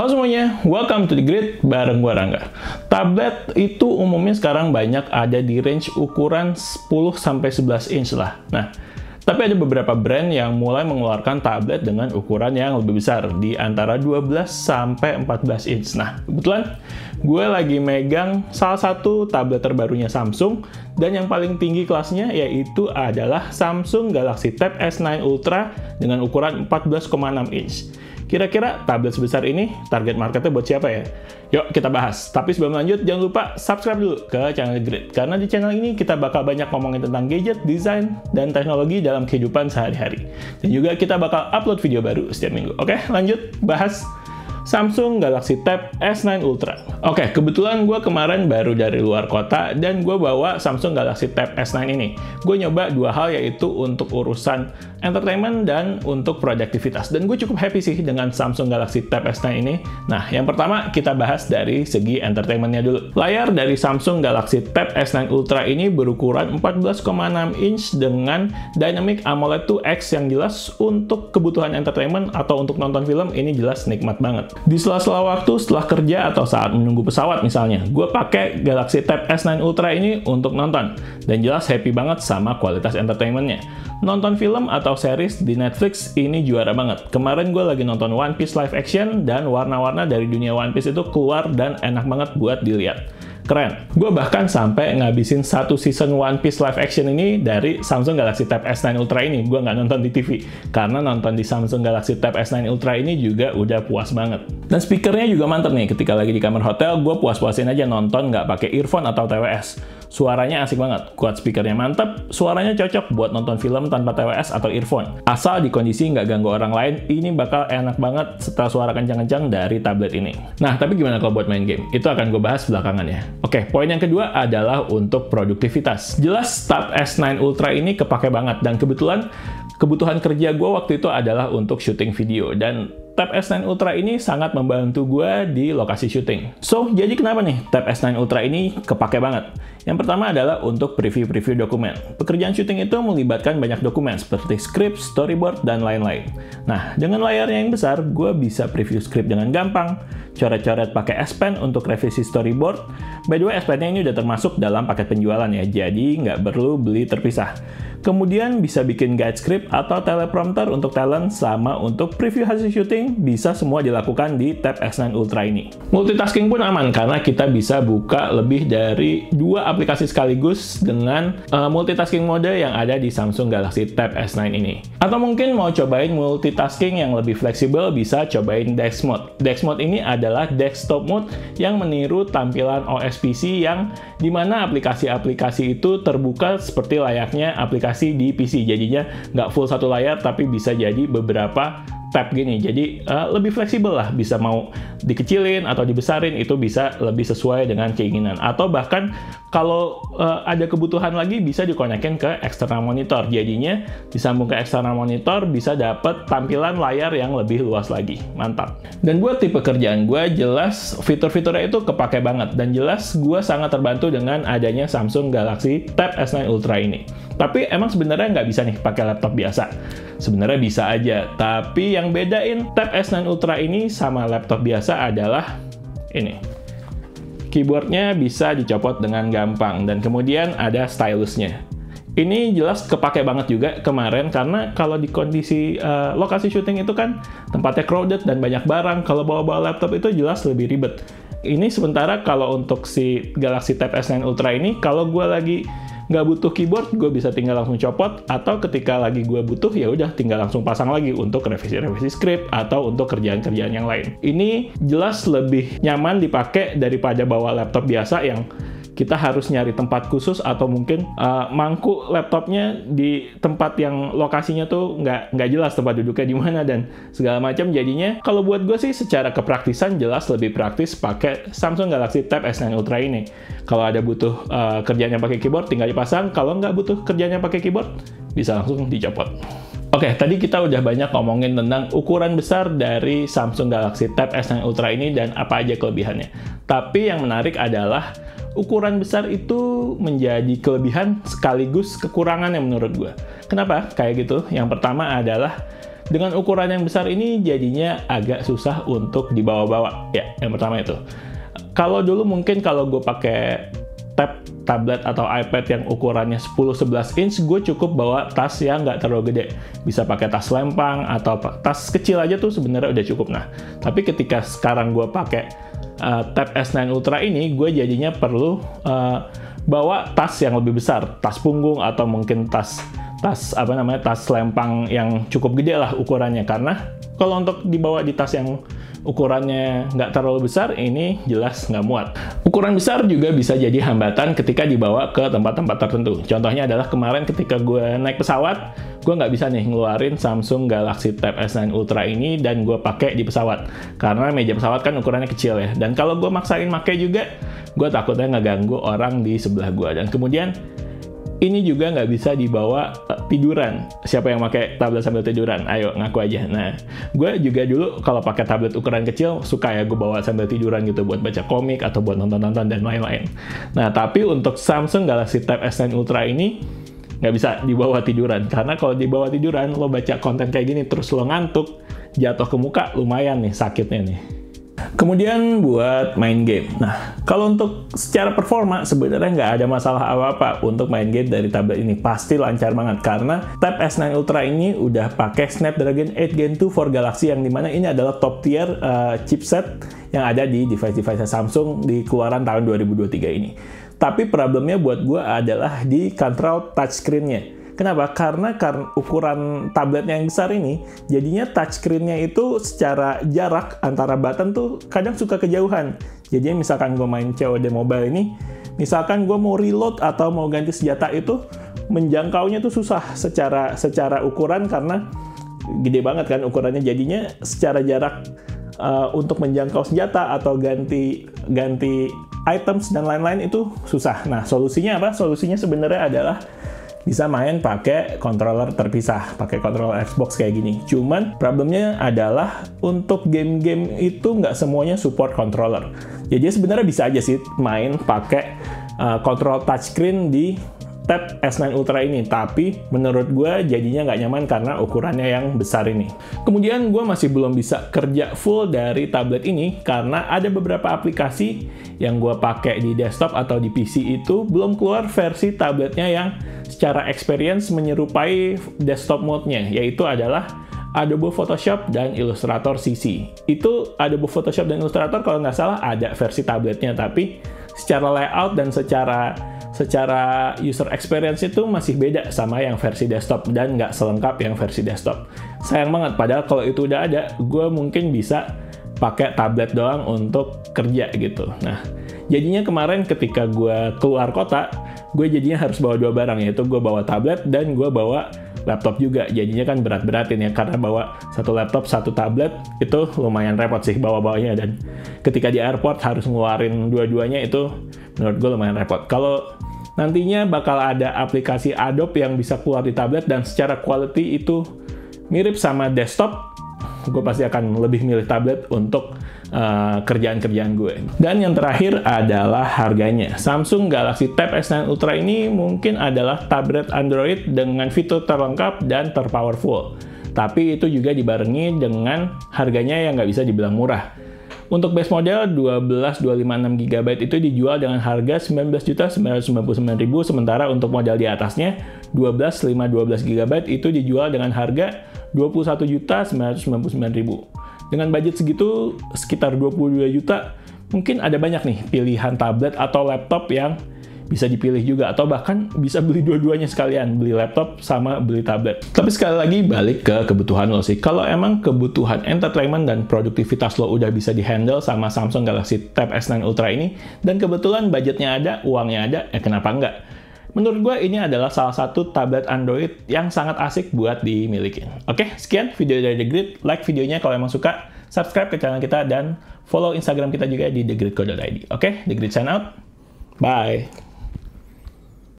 Halo semuanya, welcome to the Grid bareng gua Rangga. Tablet itu umumnya sekarang banyak ada di range ukuran 10-11 inch lah. Nah, tapi ada beberapa brand yang mulai mengeluarkan tablet dengan ukuran yang lebih besar, di antara 12-14 inch. Nah, kebetulan gue lagi megang salah satu tablet terbarunya Samsung, dan yang paling tinggi kelasnya yaitu adalah Samsung Galaxy Tab S9 Ultra dengan ukuran 14,6 inch. Kira-kira tablet sebesar ini target marketnya buat siapa ya? Yuk kita bahas. Tapi sebelum lanjut, jangan lupa subscribe dulu ke channel Grid. Karena di channel ini kita bakal banyak ngomongin tentang gadget, desain, dan teknologi dalam kehidupan sehari-hari. Dan juga kita bakal upload video baru setiap minggu. Oke, lanjut bahas Samsung Galaxy Tab S9 Ultra. Oke, kebetulan gue kemarin baru dari luar kota dan gue bawa Samsung Galaxy Tab S9 ini. Gue nyoba dua hal, yaitu untuk urusan entertainment dan untuk produktivitas. Dan gue cukup happy sih dengan Samsung Galaxy Tab S9 ini. Nah, yang pertama kita bahas dari segi entertainmentnya dulu. Layar dari Samsung Galaxy Tab S9 Ultra ini berukuran 14,6 inch dengan Dynamic AMOLED 2X yang jelas untuk kebutuhan entertainment atau untuk nonton film ini jelas nikmat banget. Di sela-sela waktu setelah kerja atau saat menunggu pesawat misalnya, gue pakai Galaxy Tab S9 Ultra ini untuk nonton. Dan jelas happy banget sama kualitas entertainmentnya. Nonton film atau series di Netflix ini juara banget. Kemarin gue lagi nonton One Piece live action dan warna-warna dari dunia One Piece itu keluar dan enak banget buat dilihat. Keren. Gue bahkan sampai ngabisin satu season One Piece live action ini dari Samsung Galaxy Tab S9 Ultra ini. Gue nggak nonton di TV, karena nonton di Samsung Galaxy Tab S9 Ultra ini juga udah puas banget. Dan speakernya juga mantep nih. Ketika lagi di kamar hotel, gue puas-puasin aja nonton nggak pakai earphone atau TWS. Suaranya asik banget, kuat speakernya mantep, suaranya cocok buat nonton film tanpa TWS atau earphone. Asal di kondisi nggak ganggu orang lain, ini bakal enak banget setelah suara kencang-kencang dari tablet ini. Nah, tapi gimana kalau buat main game? Itu akan gue bahas belakangan ya. Oke, poin yang kedua adalah untuk produktivitas. Jelas Tab S9 Ultra ini kepake banget, dan kebetulan kebutuhan kerja gue waktu itu adalah untuk syuting video, dan Tab S9 Ultra ini sangat membantu gue di lokasi syuting. So, jadi kenapa nih Tab S9 Ultra ini kepake banget? Yang pertama adalah untuk preview-preview dokumen. Pekerjaan syuting itu melibatkan banyak dokumen seperti script, storyboard, dan lain-lain. Nah, dengan layarnya yang besar, gue bisa preview script dengan gampang, coret-coret pakai S Pen untuk revisi storyboard. By the way, S Pen-nya ini udah termasuk dalam paket penjualan ya, jadi nggak perlu beli terpisah. Kemudian bisa bikin guide script atau teleprompter untuk talent, sama untuk preview hasil syuting, bisa semua dilakukan di Tab S9 Ultra ini. Multitasking pun aman, karena kita bisa buka lebih dari 2 aplikasi sekaligus dengan multitasking mode yang ada di Samsung Galaxy Tab S9 ini. Atau mungkin mau cobain multitasking yang lebih fleksibel, bisa cobain Dex Mode. Dex Mode ini adalah desktop mode yang meniru tampilan OS PC, yang dimana aplikasi-aplikasi itu terbuka seperti layaknya aplikasi di PC, jadinya nggak full satu layar tapi bisa jadi beberapa tab gini, jadi lebih fleksibel lah, bisa mau dikecilin atau dibesarin, itu bisa lebih sesuai dengan keinginan. Atau bahkan kalau ada kebutuhan lagi bisa dikonekin ke eksternal monitor, jadinya disambung ke eksternal monitor bisa dapat tampilan layar yang lebih luas lagi. Mantap. Dan buat tipe kerjaan gue, jelas fitur-fiturnya itu kepake banget, dan jelas gue sangat terbantu dengan adanya Samsung Galaxy Tab S9 Ultra ini. Tapi emang sebenarnya nggak bisa nih pakai laptop biasa. Sebenarnya bisa aja, tapi yang bedain Tab S9 Ultra ini sama laptop biasa adalah ini. Keyboardnya bisa dicopot dengan gampang, dan kemudian ada stylusnya. Ini jelas kepake banget juga kemarin, karena kalau di kondisi lokasi syuting itu kan tempatnya crowded dan banyak barang. Kalau bawa-bawa laptop itu jelas lebih ribet. Ini sementara kalau untuk si Galaxy Tab S9 Ultra ini, kalau gue lagi nggak butuh keyboard, gue bisa tinggal langsung copot, atau ketika lagi gue butuh, ya udah tinggal langsung pasang lagi untuk revisi-revisi script atau untuk kerjaan-kerjaan yang lain. Ini jelas lebih nyaman dipakai daripada bawa laptop biasa yang kita harus nyari tempat khusus, atau mungkin mangku laptopnya di tempat yang lokasinya tuh nggak jelas tempat duduknya di mana dan segala macam. Jadinya kalau buat gue sih secara kepraktisan jelas lebih praktis pakai Samsung Galaxy Tab S9 Ultra ini. Kalau ada butuh kerjanya pakai keyboard tinggal dipasang, kalau nggak butuh kerjanya pakai keyboard bisa langsung dicopot. Oke, tadi kita udah banyak ngomongin tentang ukuran besar dari Samsung Galaxy Tab S9 Ultra ini dan apa aja kelebihannya. Tapi yang menarik adalah ukuran besar itu menjadi kelebihan sekaligus kekurangan yang menurut gue. Kenapa kayak gitu? Yang pertama adalah Dengan ukuran yang besar ini jadinya agak susah untuk dibawa-bawa. Ya, yang pertama itu. Kalau dulu mungkin kalau gue pakai tablet atau iPad yang ukurannya 10-11 inch, gue cukup bawa tas yang nggak terlalu gede. Bisa pakai tas lempang atau tas kecil aja tuh sebenarnya udah cukup. Nah, tapi ketika sekarang gue pakai Tab S9 Ultra ini, gue jadinya perlu bawa tas yang lebih besar, tas punggung atau mungkin tas lempang yang cukup gede lah ukurannya. Karena kalau untuk dibawa di tas yang ukurannya nggak terlalu besar, ini jelas nggak muat. Ukuran besar juga bisa jadi hambatan ketika dibawa ke tempat-tempat tertentu. Contohnya adalah kemarin ketika gue naik pesawat, gue nggak bisa nih ngeluarin Samsung Galaxy Tab S9 Ultra ini dan gue pakai di pesawat. Karena meja pesawat kan ukurannya kecil ya. Dan kalau gue maksain pakai juga, gue takutnya ngeganggu orang di sebelah gue. Dan kemudian ini juga nggak bisa dibawa tiduran. Siapa yang pakai tablet sambil tiduran? Ayo, ngaku aja. Nah, gue juga dulu kalau pakai tablet ukuran kecil, suka ya gue bawa sambil tiduran gitu, buat baca komik atau buat nonton-nonton dan lain-lain. Nah, tapi untuk Samsung Galaxy Tab S9 Ultra ini, nggak bisa dibawa tiduran. Karena kalau dibawa tiduran, lo baca konten kayak gini, terus lo ngantuk, jatuh ke muka, lumayan nih sakitnya nih. Kemudian buat main game. Nah, kalau untuk secara performa sebenarnya nggak ada masalah apa-apa untuk main game dari tablet ini. Pasti lancar banget karena Tab S9 Ultra ini udah pakai Snapdragon 8 Gen 2 for Galaxy yang dimana ini adalah top tier chipset yang ada di device-device Samsung di keluaran tahun 2023 ini. Tapi problemnya buat gue adalah di control touchscreen-nya. Kenapa? Karena ukuran tabletnya yang besar ini, jadinya touchscreen-nya itu secara jarak antara button tuh kadang suka kejauhan. Jadi misalkan gue main COD Mobile ini, misalkan gue mau reload atau mau ganti senjata itu, menjangkaunya tuh susah secara ukuran karena gede banget kan ukurannya. Jadinya secara jarak untuk menjangkau senjata atau ganti items dan lain-lain itu susah. Nah, solusinya apa? Solusinya sebenarnya adalah bisa main pakai controller terpisah, pakai controller Xbox kayak gini. Cuman problemnya adalah untuk game-game itu nggak semuanya support controller. Jadi sebenarnya bisa aja sih main pakai control touchscreen di Tab S9 Ultra ini, tapi menurut gue jadinya nggak nyaman karena ukurannya yang besar ini. Kemudian gue masih belum bisa kerja full dari tablet ini karena ada beberapa aplikasi yang gue pakai di desktop atau di PC itu belum keluar versi tabletnya yang secara experience menyerupai desktop mode-nya, yaitu adalah Adobe Photoshop dan Illustrator CC. Itu Adobe Photoshop dan Illustrator kalau nggak salah ada versi tabletnya, tapi secara layout dan secara user experience itu masih beda sama yang versi desktop dan nggak selengkap yang versi desktop. Sayang banget, padahal kalau itu udah ada, gue mungkin bisa pakai tablet doang untuk kerja gitu. Nah, jadinya kemarin ketika gue keluar kota, gue jadinya harus bawa dua barang, yaitu gue bawa tablet dan gue bawa laptop juga. Jadinya kan berat-beratin ya, karena bawa satu laptop, satu tablet, itu lumayan repot sih bawa-bawanya. Dan ketika di airport harus ngeluarin dua-duanya, itu menurut gue lumayan repot. Kalau nantinya bakal ada aplikasi Adobe yang bisa keluar di tablet dan secara quality itu mirip sama desktop, gue pasti akan lebih milih tablet untuk kerjaan-kerjaan gue. Dan yang terakhir adalah harganya. Samsung Galaxy Tab S9 Ultra ini mungkin adalah tablet Android dengan fitur terlengkap dan terpowerful. Tapi itu juga dibarengi dengan harganya yang nggak bisa dibilang murah. Untuk base model 12256GB itu dijual dengan harga 19.999.000, sementara untuk model di atasnya 12512GB itu dijual dengan harga 21.999.000. Dengan budget segitu, sekitar 22 juta, mungkin ada banyak nih pilihan tablet atau laptop yang bisa dipilih juga, atau bahkan bisa beli dua-duanya sekalian, beli laptop sama beli tablet. Tapi sekali lagi balik ke kebutuhan lo sih. Kalau emang kebutuhan entertainment dan produktivitas lo udah bisa dihandle sama Samsung Galaxy Tab S9 Ultra ini, dan kebetulan budgetnya ada, uangnya ada, ya kenapa enggak? Menurut gue ini adalah salah satu tablet Android yang sangat asik buat dimiliki. Oke, sekian video dari The Grid. Like videonya kalau emang suka, subscribe ke channel kita, dan follow Instagram kita juga di thegridco.id. Oke, The Grid sign out. Bye!